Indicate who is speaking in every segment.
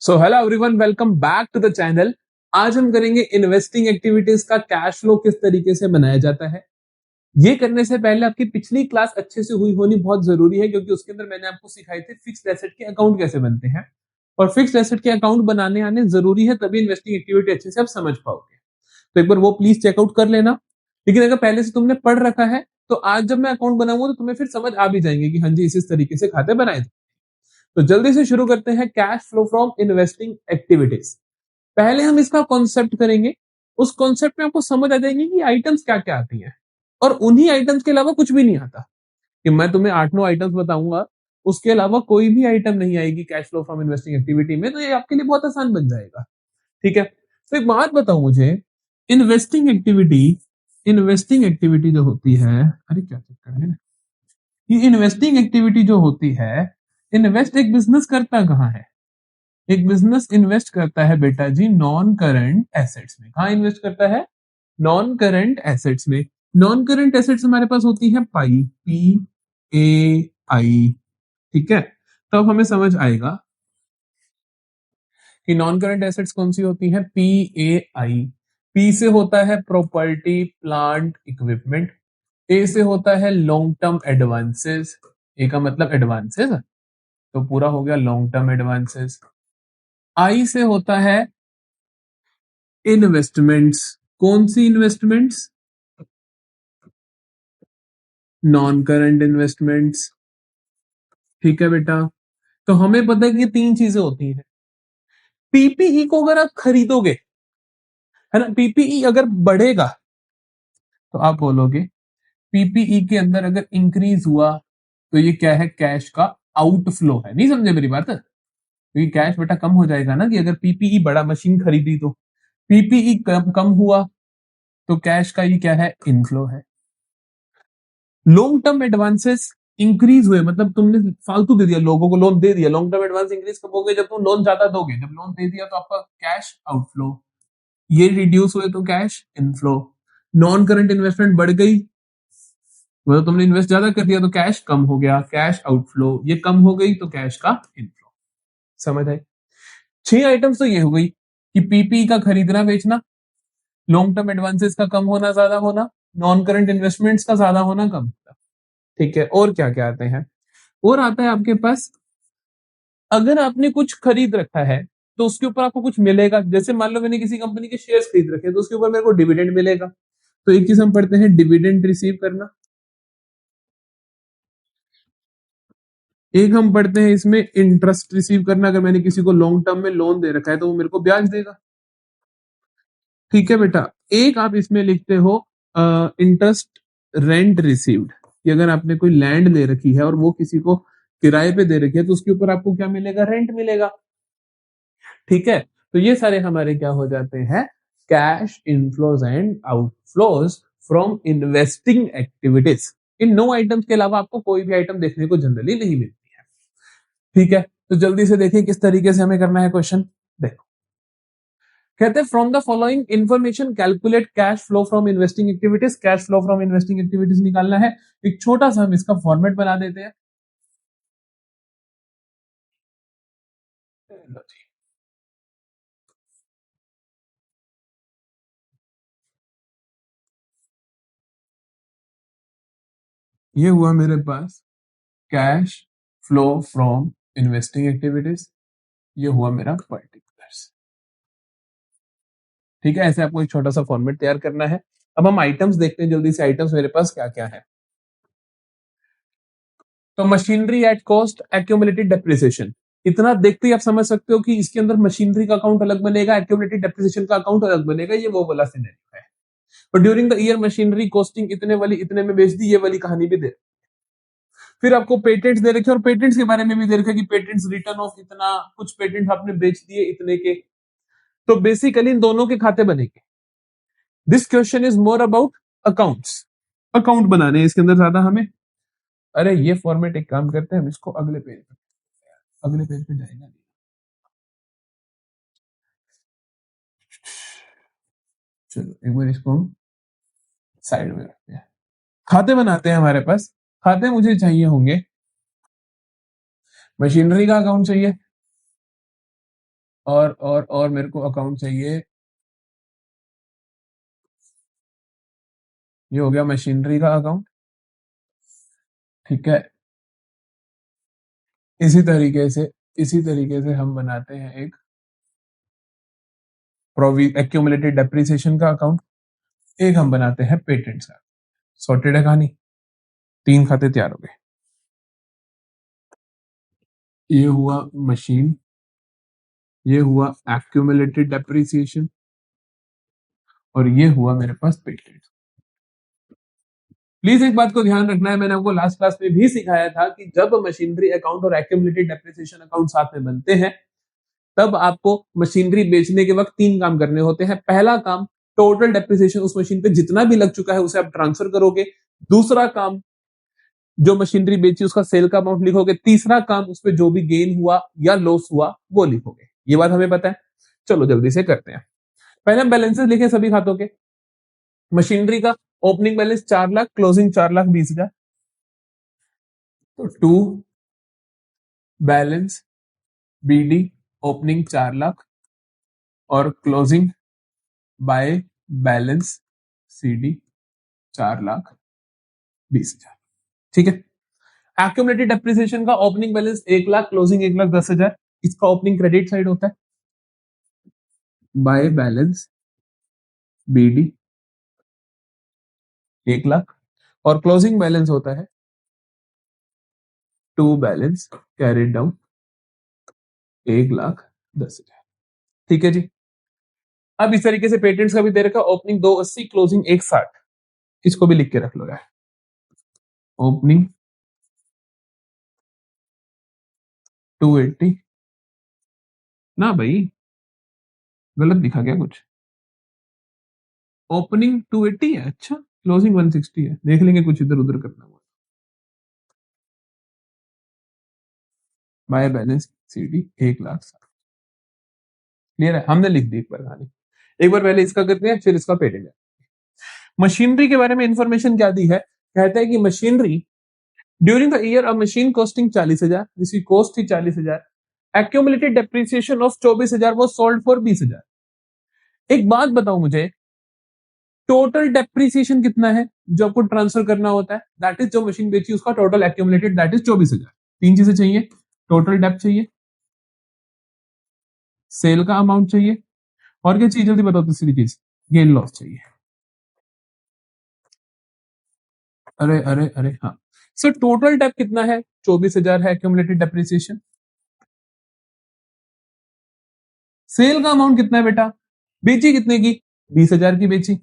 Speaker 1: So hello everyone, welcome back to the channel. आज हम करेंगे इन्वेस्टिंग एक्टिविटीज का कैश फ्लो किस तरीके से बनाया जाता है। ये करने से पहले आपकी पिछली क्लास अच्छे से हुई होनी बहुत जरूरी है, क्योंकि उसके अंदर मैंने आपको सिखाए थे फिक्स्ड एसेट के अकाउंट कैसे बनते हैं। और फिक्स्ड एसेट के अकाउंट बनाने आने जरूरी है, तभी इन्वेस्टिंग एक्टिविटी अच्छे से आप समझ पाओगे। तो एक बार वो प्लीज चेकआउट कर लेना। लेकिन अगर पहले से तुमने पढ़ रखा है तो आज जब मैं अकाउंट बनाऊंगा तो तुम्हें फिर समझ आ भी जाएंगे कि हाँ जी इस तरीके से खाते बनाए जाते हैं। तो जल्दी से शुरू करते हैं cash flow from investing activities. पहले हम इसका कॉन्सेप्ट करेंगे। उस कॉन्सेप्ट में आपको समझ आ जाएंगे कि आइटम्स क्या क्या आती हैं, और उन्हीं आइटम्स के अलावा कुछ भी नहीं आता। कि मैं तुम्हें 8-9 आइटम्स बताऊंगा, उसके अलावा कोई भी आइटम नहीं आएगी cash flow from investing activity में, तो ये आपके लिए बहुत आसान बन जाएगा। ठीक है, तो एक बात बताओ मुझे। इन्वेस्टिंग एक्टिविटी इन्वेस्टिंग एक्टिविटी जो होती है, अरे क्या चक्कर है, ये इन्वेस्टिंग एक्टिविटी जो होती है, इन्वेस्ट एक बिजनेस करता कहाँ है? एक बिजनेस इन्वेस्ट करता है बेटा जी नॉन करंट एसेट्स में। कहा इन्वेस्ट करता है? नॉन करंट एसेट्स में। नॉन करंट एसेट्स हमारे पास होती है पाई, PAI। ठीक है, तो अब हमें समझ आएगा कि नॉन करंट एसेट्स कौन सी होती है। PAI। P से होता है प्रॉपर्टी प्लांट इक्विपमेंट। A से होता है लॉन्ग टर्म एडवांसेस। ए का मतलब एडवांसेस, तो पूरा हो गया लॉन्ग टर्म एडवांसेस। I से होता है इन्वेस्टमेंट्स। कौन सी इन्वेस्टमेंट्स? Non current investments. ठीक है बेटा, तो हमें पता है कि ये तीन चीजें होती हैं। पीपीई को अगर आप खरीदोगे, है ना, पीपीई अगर बढ़ेगा तो आप बोलोगे पीपीई के अंदर अगर इंक्रीज हुआ तो ये क्या है? कैश का आउटफ्लो है। नहीं समझे मेरी बात? क्योंकि कैश बेटा कम हो जाएगा ना, कि अगर पीपीई बड़ा मशीन खरीदी तो पीपीई कम हुआ तो कैश का ये क्या है? इनफ्लो है। लॉन्ग टर्म एडवांसेस इंक्रीज हुए, मतलब तुमने फालतू दे दिया, लोगों को लोन दे दिया। लॉन्ग टर्म एडवांस इंक्रीज कब होंगे? जब तुम लोन ज्यादा दोगे। जब लोन दे दिया तो आपका कैश आउटफ्लो, ये रिड्यूस हुए तो cash inflow. Non current investment बढ़ गई, मतलब तुमने इन्वेस्ट ज्यादा कर दिया तो कैश कम हो गया, कैश आउटफ्लो। ये कम हो गई तो कैश का इनफ्लो। समझ आए? 6 आइटम्स तो ये हो गई कि पीपी का खरीदना बेचना, लॉन्ग टर्म एडवांसेस का कम होना ज्यादा होना, नॉन करंट इन्वेस्टमेंट्स का ज्यादा होना कम होना। ठीक है, और क्या क्या आते हैं? और आता है आपके पास, अगर आपने कुछ खरीद रखा है तो उसके ऊपर आपको कुछ मिलेगा। जैसे मान लो मैंने किसी कंपनी के शेयर्स खरीद रखे हैं, तो उसके ऊपर मेरे को डिविडेंड मिलेगा। तो एक चीज हम पढ़ते हैं डिविडेंड रिसीव करना। एक हम पढ़ते हैं इसमें इंटरेस्ट रिसीव करना। अगर मैंने किसी को लॉन्ग टर्म में लोन दे रखा है तो वो मेरे को ब्याज देगा। ठीक है बेटा, एक आप इसमें लिखते हो इंटरेस्ट रेंट रिसीव्ड, कि अगर आपने कोई लैंड ले रखी है और वो किसी को किराए पे दे रखी है तो उसके ऊपर आपको क्या मिलेगा? रेंट मिलेगा। ठीक है, तो ये सारे हमारे क्या हो जाते हैं? Cash inflows and outflows from investing activities. In 9 items के अलावा आपको कोई भी आइटम देखने को जनरली नहीं मिलती है। ठीक है, तो जल्दी से देखिए किस तरीके से हमें करना है क्वेश्चन। देखो, कहते हैं from the following information calculate cash flow from investing activities. Cash flow from investing activities निकालना है। एक छोटा सा हम इसका फॉर्मेट बना देते हैं। लो जी, ये हुआ मेरे पास cash flow from investing activities. ये हुआ मेरा पर्टिकुलर्स। ठीक है, ऐसे आपको एक छोटा सा फॉर्मेट तैयार करना है। अब हम आइटम्स देखते हैं जल्दी से, आइटम्स मेरे पास क्या क्या है। तो machinery at cost, accumulated depreciation. इतना देखते ही आप समझ सकते हो कि इसके अंदर मशीनरी का अकाउंट अलग बनेगा, एक्यूमुलेटेड डेप्रिसिएशन का अकाउंट अलग बनेगा। ये वो वाला सिनेरियो है। और during the year machinery costing इतने वाली इतने में बेच दी, ये वाली कहानी भी दे। फिर आपको पेटेंट्स दे रखे और पेटेंट्स के बारे में भी दे रखा कि पेटेंट्स रिटर्न ऑफ इतना, कुछ पेटेंट आपने बेच दिए इतने के। तो बेसिकली इन दोनों के खाते बनेंगे। This question is more about accounts. Account बनाने हैं इसके अंदर ज्यादा हमें। अरे ये फॉर्मेट, एक काम करते हैं हम इसको अगले पेज पे, अगले पेज पे जाएगा। चलो एक बार इसको हम साइड में रखते हैं। खाते बनाते हैं हमारे पास। खाते मुझे चाहिए होंगे, मशीनरी का अकाउंट चाहिए, और मेरे को अकाउंट चाहिए, ये हो गया मशीनरी का अकाउंट। ठीक है, इसी तरीके से हम बनाते हैं एक एक्यूमुलेटेड डेप्रिसिएशन का अकाउंट, एक हम बनाते हैं पेटेंट्स का। सॉर्टेड है कहानी, तीन खाते तैयार हो गए। ये हुआ मशीन, ये हुआ एक्यूमुलेटेड डेप्रिसिएशन, और ये हुआ मेरे पास पेटेंट। प्लीज एक बात को ध्यान रखना है, मैंने आपको लास्ट क्लास में भी सिखाया था कि जब मशीनरी अकाउंट और एक्यूमुलेटेड डेप्रिसिएशन अकाउंट साथ में बनते हैं, तब आपको मशीनरी बेचने के वक्त तीन काम करने होते हैं। पहला काम, टोटल डेप्रिसिएशन उस मशीन पे जितना भी लग चुका है उसे आप ट्रांसफर करोगे। दूसरा काम, जो मशीनरी बेची उसका सेल का अमाउंट लिखोगे। तीसरा काम, उस पर जो भी गेन हुआ या लॉस हुआ वो लिखोगे। ये बात हमें पता है, चलो जल्दी से करते हैं। पहले हम बैलेंसेस लिखे सभी खातों के। मशीनरी का ओपनिंग बैलेंस 4 लाख, क्लोजिंग 4,20,000। तो to balance BD opening 4 lakh और क्लोजिंग बाय बैलेंस सीडी 4,20,000। ठीक है। एक्यूमुलेटेड डेप्रिसिएशन का ओपनिंग बैलेंस 1 लाख, क्लोजिंग 1,10,000। इसका ओपनिंग क्रेडिट साइड होता है, बाय बैलेंस बीडी 1 लाख, और क्लोजिंग बैलेंस होता है टू बैलेंस कैरिड डाउन 1,10,000। ठीक है जी। अब इस तरीके से पेटेंट्स का भी दे रखा, ओपनिंग 280, क्लोजिंग 160। इसको भी लिख के रख लो यार, ओपनिंग 280 ना भाई, गलत दिखा गया कुछ। ओपनिंग 280 है, अच्छा क्लोजिंग 160 है, देख लेंगे कुछ इधर उधर करना हुआ। Bye balance CD 1,60,000। क्लियर है, हमने लिख दी एक बार कहानी। एक बार पहले इसका करते हैं, फिर इसका पेटेंट। मशीनरी के बारे में इंफॉर्मेशन क्या दी है, कहता है कि machinery during the year a machine costing 40,000, जिसकी कॉस्ट थी 40,000, एक्यूमुलेटेड डेप्रिसिएशन ऑफ 24,000 वो सोल्ड फॉर 20,000। एक बात बताओ मुझे, टोटल डेप्रिसिएशन कितना है जो आपको ट्रांसफर करना होता है, दैट इज जो मशीन बेची उसका टोटल एक्यूमुलेटेड, दैट इज 24,000। तीन चीजें चाहिए, टोटल डेप चाहिए, सेल का अमाउंट चाहिए, और क्या चीज जल्दी बताओ तीसरी चीज, गेन लॉस चाहिए। अरे अरे अरे हाँ, सर टोटल डेप कितना है, 24,000 है एक्यूमुलेटेड डेप्रिसिएशन। सेल का अमाउंट कितना है बेटा, बेची कितने की, 20,000 की बेची।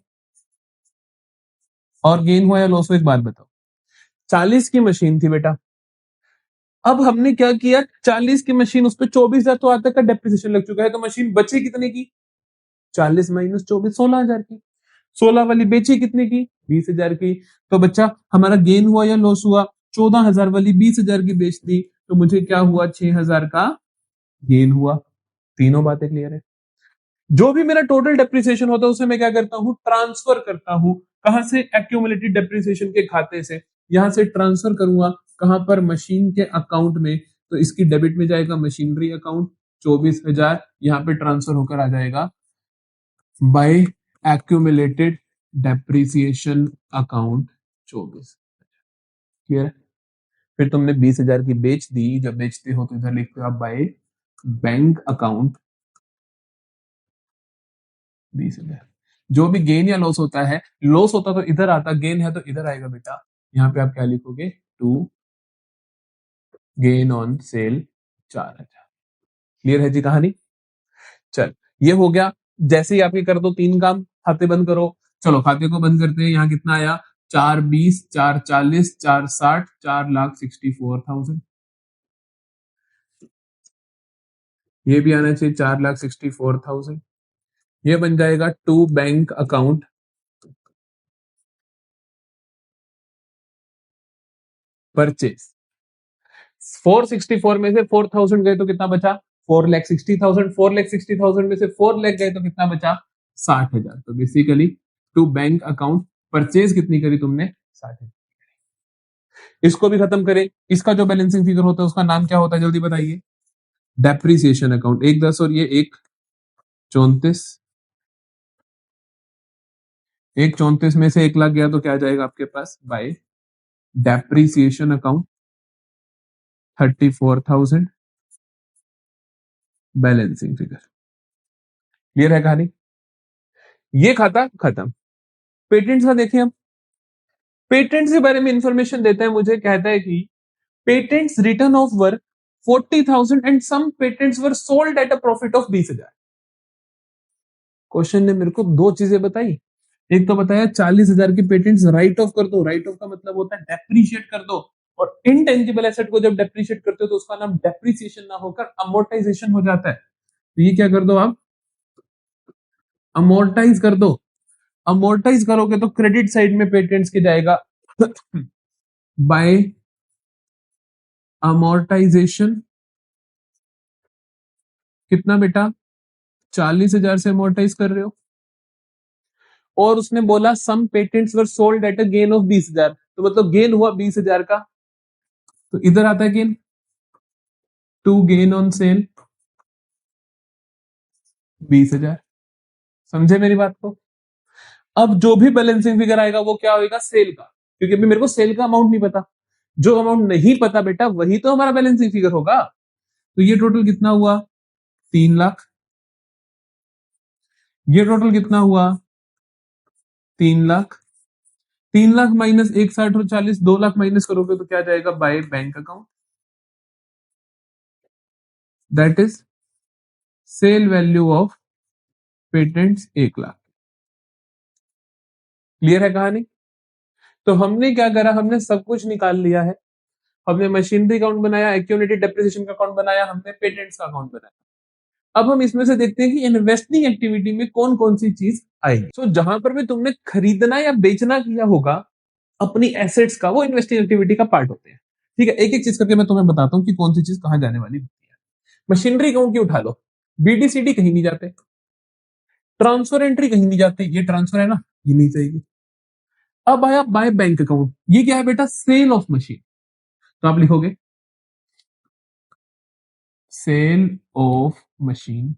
Speaker 1: और गेन हुआ या लॉस हुआ एक बात बताओ, 40 की मशीन थी बेटा। अब हमने क्या किया, 40 की मशीन, उस पर 24,000 तो आज तक का डेप्रिसिएशन लग चुका है, तो मशीन बची कितने की, 40 माइनस 24, 16,000 की। 16 वाली बेची कितने की, 20,000 की। तो बच्चा हमारा गेन हुआ या लॉस हुआ, 14,000 वाली 20,000 की बेच दी, तो मुझे क्या हुआ, 6,000 का गेन हुआ। तीनों बातें क्लियर है। जो भी मेरा टोटल डेप्रिसिएशन होता है उसे मैं क्या करता हूं, ट्रांसफर करता हूं। कहां से, एक्यूमुलेटेड डेप्रिसिएशन के खाते से, यहां से ट्रांसफर करूंगा कहां पर, मशीन के अकाउंट में। तो इसकी डेबिट में जाएगा मशीनरी अकाउंट 24,000, यहां पे ट्रांसफर होकर आ जाएगा by accumulated depreciation account 24। Clear है। फिर तुमने 20,000 की बेच दी, जब बेचते हो तो इधर लिखते हो आप बाय बैंक अकाउंट 20,000। जो भी गेन या लॉस होता है, लॉस होता तो इधर आता, गेन है तो इधर आएगा बेटा। यहाँ पे आप क्या लिखोगे, to gain on sale 4,000। Clear है जी कहानी। चल ये हो गया, जैसे ही आपके कर दो तीन काम, खाते बंद करो। चलो खाते को बंद करते हैं। यहाँ कितना आया, 4,20, 4,40, 4,60, 4,64,000। ये भी आना चाहिए 4,64,000। ये बन जाएगा टू बैंक अकाउंट परचेज। 464 में से 4,000 गए तो कितना बचा, 4,60,000। 4,60,000 में से 4 लाख गए तो कितना बचा, 60,000। तो basically to bank account purchase कितनी करी तुमने, 60,000। इसको भी खत्म करें। इसका जो बैलेंसिंग फिगर होता है उसका नाम क्या होता है, जल्दी बताइए। डेप्रिसिएशन अकाउंट 1,10 और ये 1,34, 1,34 में से 1 लाख गया तो क्या आ जाएगा आपके पास by depreciation account 34,000 balancing figure. Clear है कहानी? ये खाता खत्म। पेटेंट्स का देखें हम। पेटेंट्स के बारे में इंफॉर्मेशन देता है, मुझे कहता है कि patents return of work 40,000 and some patents were sold at a profit of 20,000। Question ने मेरे को दो चीजें बताई। एक तो बताया 40,000 की पेटेंट्स राइट ऑफ कर दो। राइट ऑफ का मतलब होता है डेप्रीशिएट कर दो, और इनटेंजिबल एसेट को जब डेप्रीशिएट करते हो तो उसका नाम डेप्रीसिएशन ना होकर अमोर्टाइजेशन हो जाता है। तो ये क्या कर दो आप, अमोर्टाइज कर दो। अमोर्टाइज करोगे तो क्रेडिट साइड में पेटेंट्स के जाएगा बाय अमोर्टाइजेशन। कितना बेटा, 40,000 से अमोर्टाइज कर रहे हो। और उसने बोला some patents were sold at a gain of 20,000, तो मतलब गेन हुआ 20,000 का, तो इधर आता है gain, to gain on sale 20,000। समझे मेरी बात को? अब जो भी बैलेंसिंग फिगर आएगा वो क्या होगा, सेल का, क्योंकि अभी मेरे को सेल का अमाउंट नहीं पता। जो अमाउंट नहीं पता बेटा वही तो हमारा बैलेंसिंग फिगर होगा। तो ये टोटल कितना हुआ, 3 लाख। ये टोटल कितना हुआ, 3 लाख। 3 लाख माइनस 1,60 और 40, 2 लाख माइनस करोगे तो क्या जाएगा, by bank account, that is sale value of patents 1 lakh. Clear है कहानी? तो हमने क्या करा, हमने सब कुछ निकाल लिया है। हमने मशीनरी अकाउंट बनाया, एक्यूमुलेटेड डेप्रिसिएशन का अकाउंट बनाया, हमने पेटेंट्स का अकाउंट बनाया। अब हम इसमें से देखते हैं कि इन्वेस्टिंग एक्टिविटी में कौन कौन सी चीज आएगी। सो जहां पर भी तुमने खरीदना या बेचना किया होगा अपनी एसेट्स का, वो इन्वेस्टिंग एक्टिविटी का पार्ट होते हैं। ठीक है, एक एक चीज करके मैं तुम्हें बताता हूँ कि कौन सी चीज कहां जाने वाली होती है। मशीनरी अकाउंट की उठा लो, बीडीसीडी कहीं नहीं जाते, ट्रांसफर एंट्री कहीं नहीं जाती, ये ट्रांसफर है ना, ये नहीं चाहिए। अब आया बाय बैंक अकाउंट, ये क्या है बेटा, सेल ऑफ मशीन। तो आप लिखोगे सेल ऑफ मशीन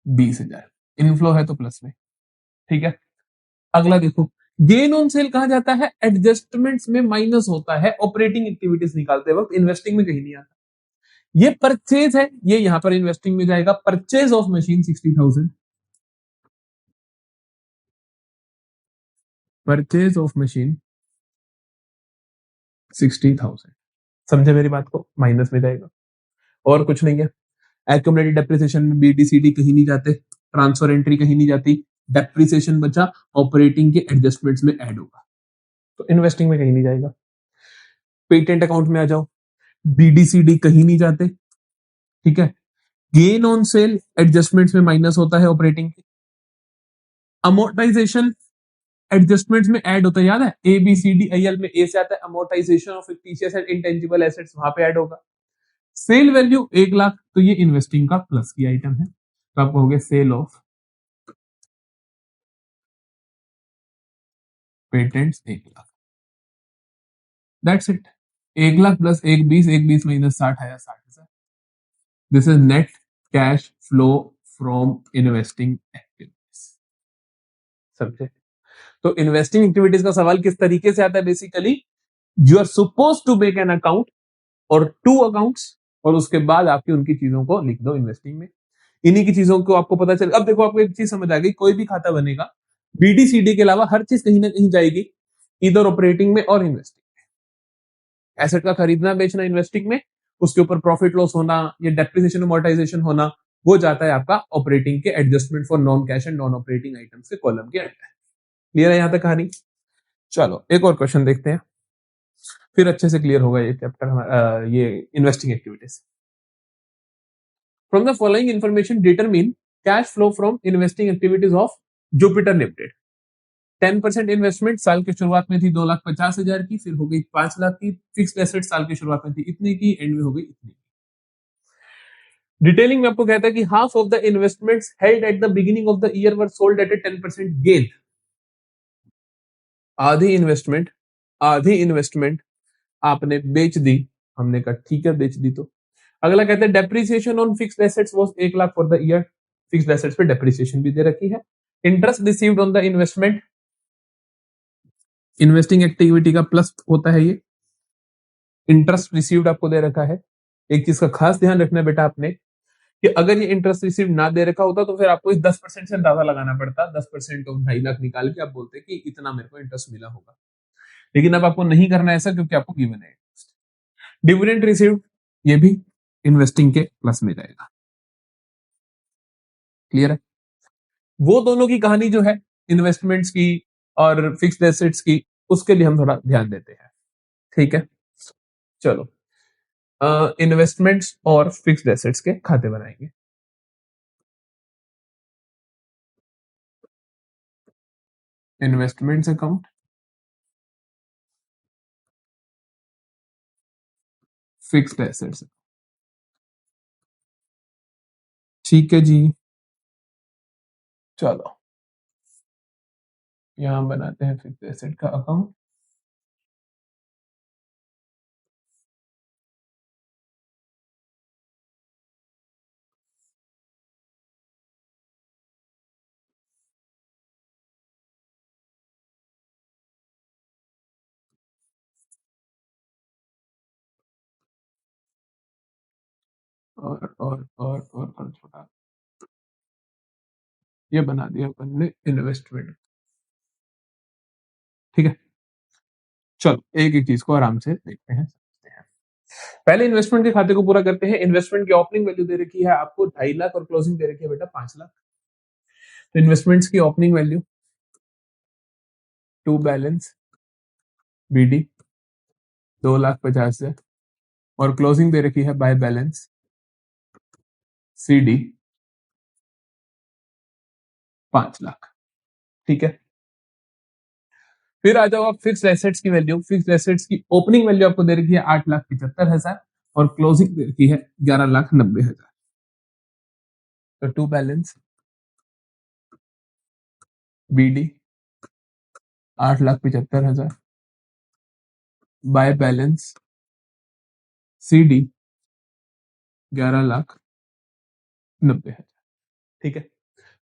Speaker 1: 20,000, इनफ्लो है तो प्लस में। ठीक है, अगला देखो, गेन ऑन सेल कहा जाता है, एडजस्टमेंट्स में माइनस होता है ऑपरेटिंग एक्टिविटीज निकालते वक्त, इन्वेस्टिंग में कहीं नहीं आता। ये परचेज है, ये यहां पर इन्वेस्टिंग में जाएगा, purchase of machine 60,000, purchase of machine 60,000। समझे मेरी बात को, माइनस में जाएगा और कुछ नहीं है। एक्यूमुलेटेड डेप्रिसिएशन में बीडीसीडी कहीं नहीं जाते, ट्रांसफर एंट्री कहीं नहीं जाती, डेप्रिसिएशन बचा, ऑपरेटिंग के एडजस्टमेंट्स में ऐड होगा, तो इन्वेस्टिंग में कहीं नहीं जाएगा। पेटेंट अकाउंट में आ जाओ, बीडीसीडी कहीं नहीं जाते। ठीक है, गेन ऑन सेल एडजस्टमेंट्स में माइनस होता है ऑपरेटिंग। अमोर्टाइजेशन एडजस्टमेंट्स में ऐड होता है, याद है, A B C D I L में ए से आता है amortization of fictitious and intangible assets, वहां पे ऐड होगा। सेल वैल्यू 1 लाख, तो ये इन्वेस्टिंग का प्लस की आइटम है, तो आप कहोगे sale of patents 1 lakh, that's it. 1 lakh plus 1,20, 1,20 minus 60 आया 60,000। This is net cash flow from investing activities. समझे? तो इन्वेस्टिंग एक्टिविटीज का सवाल किस तरीके से आता है, basically you are suppose to make an account और 2 अकाउंट्स, और उसके बाद आपकी उनकी चीजों को लिख दो इन्वेस्टिंग में। इन्हीं की चीजों को आपको पता चले। अब देखो आपको एक चीज समझ आ गई, कोई भी खाता बनेगा बीडीसीडी के अलावा हर चीज कहीं ना कहीं जाएगी, इधर ऑपरेटिंग में और इन्वेस्टिंग में। एसेट का खरीदना बेचना इन्वेस्टिंग में, उसके ऊपर प्रॉफिट लॉस होना, ये डेप्रिसिएशन अमोर्टाइजेशन होना, वो जाता है आपका ऑपरेटिंग के adjustment for non cash and non operating items के कॉलम के अंदर। क्लियर है यहां तक कहानी? चलो एक और क्वेश्चन देखते हैं, फिर अच्छे से क्लियर होगा ये चैप्टर, ये investing activities. From the following information determine cash flow from investing activities of Jupiter limited. 10% investment साल की शुरुआत में थी 2,50,000 की, फिर हो गई 5 लाख की। फिक्स्ड एसेट साल की शुरुआत में थी इतने की, एंड में हो गई इतनी। डिटेलिंग में आपको कहता है कि half of the investments held at the beginning of the year were sold eight A 10% gain. आधी इन्वेस्टमेंट आपने बेच दी, हमने कहा ठीक है बेच दी, तो अगला कहते हैं depreciation on fixed assets was 1 lakh for the year. Fixed assets पे डेप्रिसिएशन भी दे रखी है। Interest received on the investment, investing activity का प्लस होता है ये। इंटरेस्ट रिसीव्ड आपको दे रखा है। एक चीज का खास ध्यान रखना बेटा आपने कि अगर ये इंटरेस्ट रिसीव ना दे रखा होता तो फिर आपको इस 10% से अंदाजा लगाना पड़ता। 10% ऑफ 2.5 लाख निकाल के आप बोलते कि इतना मेरे को इंटरेस्ट मिला होगा, लेकिन अब आपको नहीं करना ऐसा क्योंकि आपको गिवन है। डिविडेंड रिसीव्ड, ये भी इन्वेस्टिंग के प्लस में जाएगा। क्लियर है? वो दोनों की कहानी जो है इन्वेस्टमेंट्स की और फिक्स्ड एसेट्स की, उसके लिए हम थोड़ा ध्यान देते हैं। ठीक है, चलो इन्वेस्टमेंट्स और फिक्स्ड एसेट्स के खाते बनाएंगे। Investments account, fixed assets. ठीक है जी, चलो यहां बनाते हैं फिक्स्ड एसेट का अकाउंट। और छोटा ये बना दिया अपन ने इन्वेस्टमेंट। ठीक है, चलो एक एक चीज को आराम से देखते हैं, समझते हैं। पहले इन्वेस्टमेंट के खाते को पूरा करते हैं। इन्वेस्टमेंट की ओपनिंग वैल्यू दे रखी है आपको 2.5 लाख और क्लोजिंग दे रखी है बेटा 5 लाख। तो इन्वेस्टमेंट्स की opening value to balance BD 2,50,000 और क्लोजिंग दे रखी है बाय बैलेंस सीडी 5 लाख। ठीक है, फिर आ जाओ आप फिक्स्ड एसेट्स की वैल्यू। फिक्स्ड एसेट्स की ओपनिंग वैल्यू आपको दे रखी है 8,75,000 और क्लोजिंग दे रखी है 11,90,000। तो to balance BD 8,75,000 by balance CD 11,90,000। ठीक है,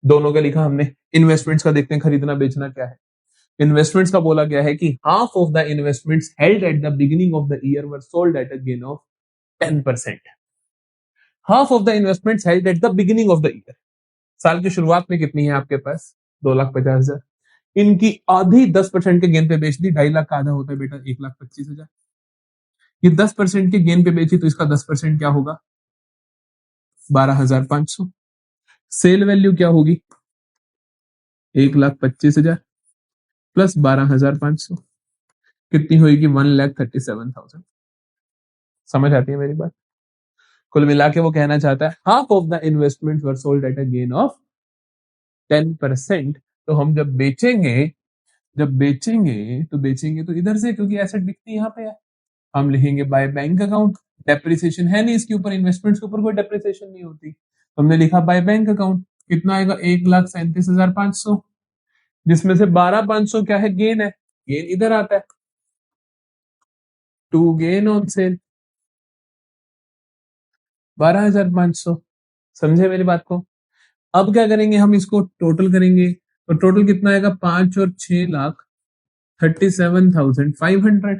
Speaker 1: दोनों का लिखा हमने। इन्वेस्टमेंट्स का देखते हैं, खरीदना बेचना क्या है। इन्वेस्टमेंट्स का बोला गया है कि half of the investments held at the beginning of the year were sold at a gain of 10%। Half of the investments held at the beginning of the year, साल की शुरुआत में कितनी है आपके पास 2,50,000, इनकी आधी 10% के गेन पे बेच दी। 2.5 लाख का आधा होता है बेटा 1,25,000। ये 10% के गेन पे बेची तो इसका 10% क्या होगा 12,500। सेल वैल्यू क्या होगी 1,25,000 प्लस 12,500 कितनी होगी 1,37,000। समझ आती है मेरी बात? कुल मिला के वो कहना चाहता है half of the investment were sold at a gain of 10%। तो हम जब बेचेंगे तो इधर से, क्योंकि एसेट बिकती यहाँ पे है, हम लिखेंगे बाय बैंक अकाउंट। डेप्रिसिएशन है नहीं इसके ऊपर, इन्वेस्टमेंट्स के ऊपर कोई डेप्रिसिएशन नहीं होती, तो हमने लिखा बाय बैंक अकाउंट। कितना आएगा 1,37,500, जिसमें से 12,500 क्या है गेन है, गेन इधर आता है टू गेन ऑन सेल 12,500। समझे मेरी बात को? अब क्या करेंगे, हम इसको टोटल करेंगे तो टोटल कितना आएगा 5 और 6 लाख 37,500।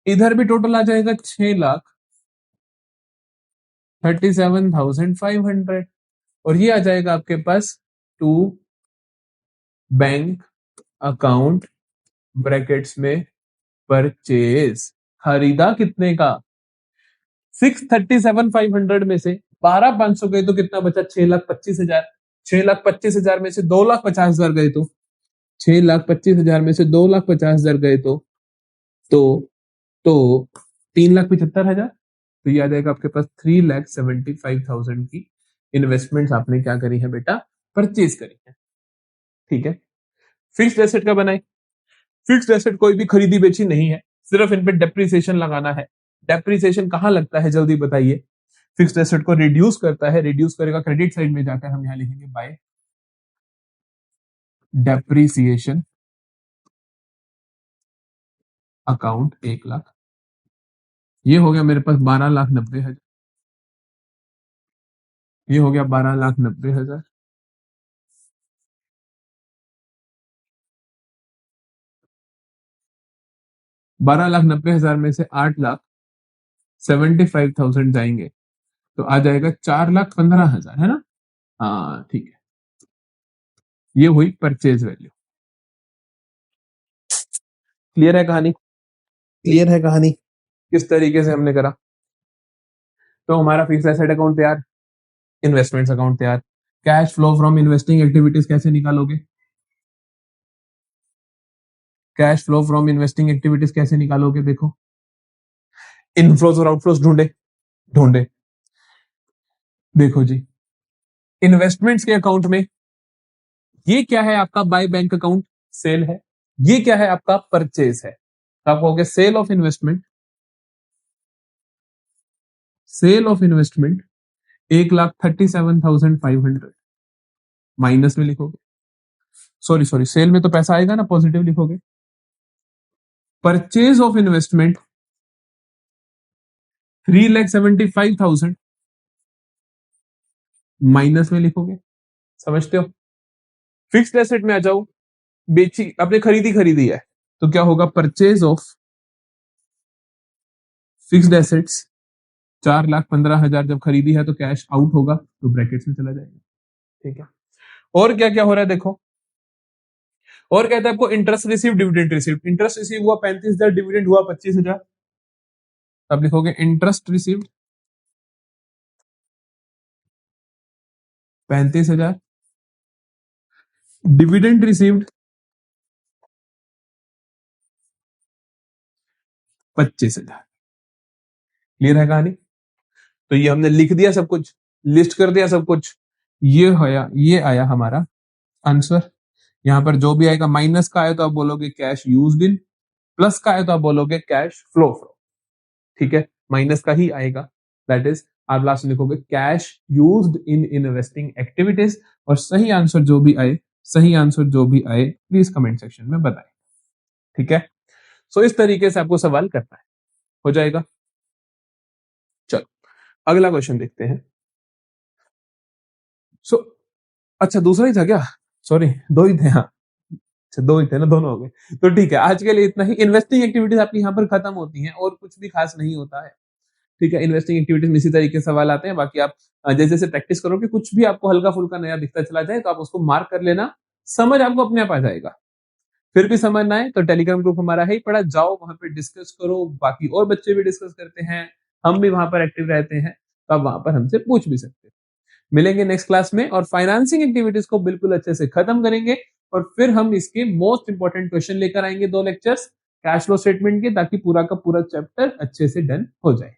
Speaker 1: इधर भी टोटल आ जाएगा 6,37,500 और ये आ जाएगा आपके पास टू बैंक अकाउंट ब्रैकेट्स में परचेज। खरीदा कितने का 6,37,500 में से 12,500 गए तो कितना बचा 6,25,000। 6,25,000 में से 2,50,000 गए तो 6,25,000 में से 2,50,000 गए तो तो 3,75,000। तो ये आ जाएगा आपके पास 3,75,000 की इन्वेस्टमेंट्स आपने क्या करी है बेटा परचेज करी है। ठीक है, फिक्स्ड एसेट का बनाए। फिक्स्ड एसेट कोई भी खरीदी बेची नहीं है, सिर्फ इन पे डेप्रिसिएशन लगाना है। डेप्रिसिएशन कहां लगता है जल्दी बताइए? फिक्स्ड एसेट को रिड्यूस करता है, रिड्यूस करेगा क्रेडिट साइड में जाकर, हम यहां लिखेंगे बाय डेप्रिसिएशन अकाउंट 1 लाख। ये हो गया मेरे पास 12,90,000। ये हो गया 12,90,000। 12,90,000 में से 8,75,000 जाएंगे तो आ जाएगा 4,15,000, है ना? हाँ ठीक है, ये हुई परचेज वैल्यू। क्लियर है कहानी? क्लियर है कहानी किस तरीके से हमने करा? तो हमारा फिक्स एसेट अकाउंट तैयार, इन्वेस्टमेंट्स अकाउंट तैयार। Cash flow from investing activities कैसे निकालोगे? Cash flow from investing activities कैसे निकालोगे? देखो, इनफ्लोज और आउटफ्लोज ढूंढे ढूंढे। देखो जी, इन्वेस्टमेंट्स के अकाउंट में ये क्या है आपका? बाय बैंक अकाउंट, सेल है। ये क्या है आपका? परचेज है। तो आप कहोगे sale of investment, sale of investment 1,37,500 minus में लिखोगे। सॉरी सॉरी, सेल में तो पैसा आएगा ना, पॉजिटिव लिखोगे। परचेज ऑफ इन्वेस्टमेंट 3,75,000 माइनस में लिखोगे। समझते हो? फिक्स्ड एसेट में आ जाओ, बेची आपने, खरीदी है, तो क्या होगा? परचेज ऑफ फिक्स्ड एसेट्स 4,15,000 जब खरीदी है तो कैश आउट होगा तो ब्रैकेट्स में चला जाएगा। ठीक है, और क्या क्या हो रहा है देखो। और कहता है आपको interest receive, dividend receive. Interest receive हुआ 35,000, डिविडेंड हुआ 25,000। तब लिखोगे interest receive 35,000, dividend received 25,000। Clear है कहानी? तो ये हमने लिख दिया सब कुछ, लिस्ट कर दिया सब कुछ। ये आया हमारा आंसर। यहां पर जो भी आएगा, माइनस का आए तो आप बोलोगे कैश यूज्ड इन, प्लस का आए तो आप बोलोगे कैश फ्लो फ्रॉम। ठीक है, माइनस का ही आएगा, दैट इज आप लास्ट में लिखोगे cash used in investing activities. और सही आंसर जो भी आए, सही आंसर जो भी आए प्लीज कमेंट सेक्शन में बताएं। ठीक है, सो इस तरीके से आपको सवाल करना है, हो जाएगा। चलो अगला क्वेश्चन देखते हैं। सो अच्छा, दूसरा ही था क्या? सॉरी, दो ही थे। हाँ अच्छा, दो ही थे ना, दोनों हो गए। तो ठीक है, आज के लिए इतना ही। इन्वेस्टिंग एक्टिविटीज आपकी यहाँ पर खत्म होती हैं और कुछ भी खास नहीं होता है। ठीक है, इन्वेस्टिंग एक्टिविटीज में इसी तरीके से सवाल आते हैं। बाकी आप जैसे जैसे प्रैक्टिस करोगे, कुछ भी आपको हल्का फुल्का नया दिखता चला जाए तो आप उसको मार्क कर लेना, समझ आपको अपने आप आ जाएगा। फिर भी समझ ना आए तो टेलीग्राम ग्रुप हमारा है ही पड़ा, जाओ वहां पे डिस्कस करो, बाकी और बच्चे भी डिस्कस करते हैं, हम भी वहां पर एक्टिव रहते हैं, तो आप वहां पर हमसे पूछ भी सकते हैं। मिलेंगे नेक्स्ट क्लास में और फाइनेंसिंग एक्टिविटीज को बिल्कुल अच्छे से खत्म करेंगे। और फिर हम इसके मोस्ट इंपॉर्टेंट क्वेश्चन लेकर आएंगे, 2 लेक्चर्स कैश फ्लो स्टेटमेंट के, ताकि पूरा का पूरा चैप्टर अच्छे से डन हो जाए।